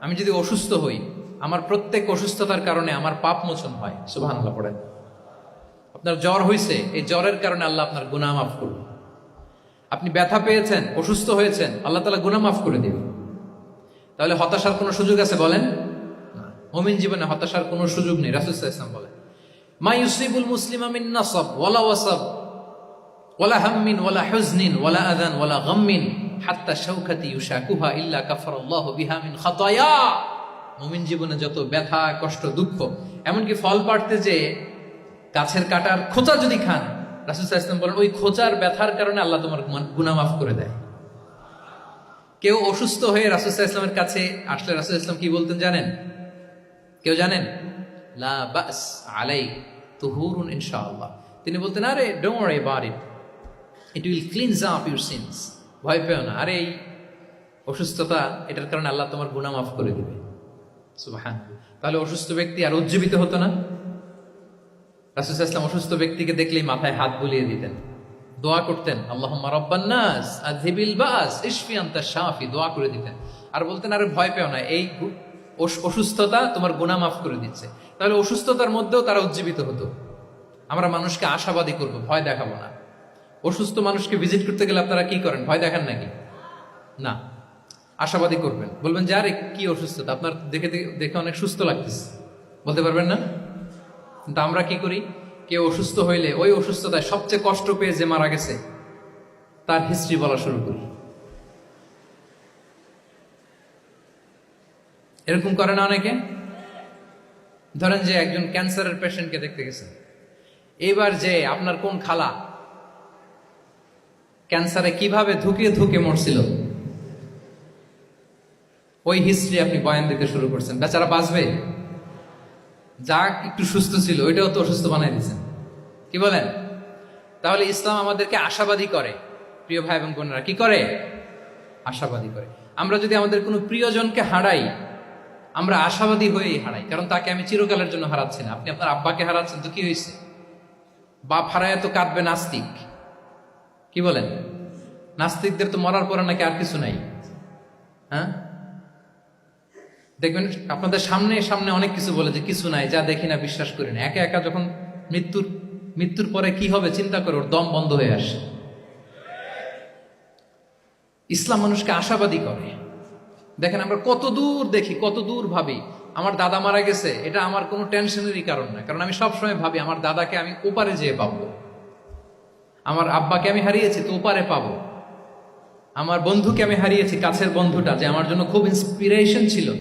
আমি যদি অসুস্থ হই, আমার প্রত্যেক অসুস্থতার কারণে আমার পাপ মোচন হয়। সুবহানাল্লাহ পড়েন। আপনার জ্বর হয়েছে, এই জ্বরের কারণে আল্লাহ আপনার গুনাহ মাফ করবে। আপনি ব্যথা পেয়েছেন, অসুস্থ হয়েছেন, আল্লাহ তাআলা গুনাহ মাফ করে দেবে। তাহলে হতাশার কোনো সুযোগ আছে বলেন? না। মুমিন জীবনে হতাশার কোনো সুযোগ নেই। রাসূল সাল্লাল্লাহু আলাইহি ওয়াসাল্লাম বলেন, মা ইউসিবুল মুসলিমা মিন নাসাব ওয়ালা ওয়াসাব ওয়ালা হাম্মিন ওয়ালা হুজনিন ওয়ালা আযান ওয়ালা গাম্মিন হাত্তা শাওকাতি ইউশাকুহা ইল্লা কাফারাল্লাহু বিহা মিন খাতায়া। মুমিন জীবনে যত ব্যথা, কষ্ট, দুঃখ, এমনকি ফল পাড়তে যে গাছের কাটার খোঁচা যদি খান, রাসূল সাল্লাল্লাহু আলাইহি ওয়াসাল্লাম বলেন ওই খোঁচার ব্যথার কারণে আল্লাহ তোমার গুনাহ মাফ করে দেয়। কেউ অসুস্থ হয়ে রাসূল সাল্লাল্লাহু আলাইহি ওয়াসাল্লামের কাছে আসলে রাসূল সাল্লাল্লাহু আলাইহি ওয়াসাল্লাম কি বলতেন জানেন? কেউ জানেন? লা বাস আলাই তুহুরুন ইনশাআল্লাহ। তিনি বলতেন, আরে don't worry about it, it will cleanse up your scenes. ভয় পেও না, আরে এই অসুস্থতা, এটার কারণে আল্লাহ তোমার গুনাহ মাফ করে দিবে। সুবহানাল্লাহ। তাহলে অসুস্থ ব্যক্তি আর উজ্জীবিত হতো না? রাসূল সাল্লাল্লাহু আলাইহি ওয়াসাল্লাম অসুস্থ ব্যক্তিকে দেখলেই মাথায় হাত বুলিয়ে দিতেন, দোয়া করতেন, আল্লাহুম্মা রাব্বান নাস আযহিবিল বাস ইশফি আনতা শাফি, দোয়া করে দিতেন। আর বলতেন, আরে ভয় পেও না, এই অসুস্থতা তোমার গুনাহ মাফ করে দিচ্ছে। তাহলে অসুস্থতার মধ্যেও তারা উজ্জীবিত হতো। আমরা মানুষকে আশাবাদী করব, ভয় দেখাবো না। অসুস্থ মানুষকে ভিজিট করতে গেলে আপনারা কি করেন? ভয় দেখান নাকি? না, আশাবাদী করবেন। বলবেন যে আরে কি অসুস্থতা, আপনার দেখে দেখে অনেক সুস্থ লাগতেছে, বলতে পারবেন না? কিন্তু আমরা কি করি? কেউ অসুস্থ হইলে ওই অসুস্থতায় সবচেয়ে কষ্ট পেয়ে যে মারা গেছে তার হিস্ট্রি বলা শুরু করি। এরকম করে না অনেকে? ধরেন যে একজন ক্যান্সারের পেশেন্টকে দেখতে গেছেন, এবার যে আপনার কোন খালা ক্যান্সারে কিভাবে ধুকে ধুকে মরছিল, ওই হিস্ট্রি আপনি বয়ান দিতে শুরু করছেন। বেচারা বাঁচবে? যা একটু সুস্থ ছিল ওইটাও তো অসুস্থ বানাই দিচ্ছেন। কি বলেন? তাহলে ইসলাম আমাদেরকে আশাবাদী করে। প্রিয় ভাই এবং বোনেরা, কি করে? আশাবাদী করে। আমরা যদি আমাদের কোনো প্রিয়জনকে হারাই, আমরা আশাবাদী হয়েই হারাই, কারণ তাকে আমি চিরকালের জন্য হারাচ্ছি না। আপনি আপনার আব্বাকে হারাচ্ছেন তো কি হয়েছে? বাপ হারায় তো কাঁদবে নাস্তিক। কি বলেন? নাস্তিকদের তো মরার পরে নাকি আর কিছু নাই। হ্যাঁ, দেখবেন আপনাদের সামনে সামনে অনেক কিছু বলে যে কিছু নাই, যা দেখি না, বিশ্বাস করি না। একা একা যখন মৃত্যুর পরে কি হবে চিন্তা করে ওর দম বন্ধ হয়ে আসে। ইসলাম মানুষকে আশাবাদী করে। দেখেন আমরা কত দূর দেখি, কত দূর ভাবি। আমার দাদা মারা গেছে, এটা আমার কোনো টেনশনেরই কারণ না, কারণ আমি সবসময় ভাবি আমার দাদাকে আমি ওপারে যেয়ে পাবো, আমার আব্বাকে আমি হারিয়েছি তো ওপারে পাবো, আমার বন্ধুকে আমি হারিয়েছি, কাছের বন্ধুটা যে আমার জন্য খুব ইন্সপিরেশন ছিল,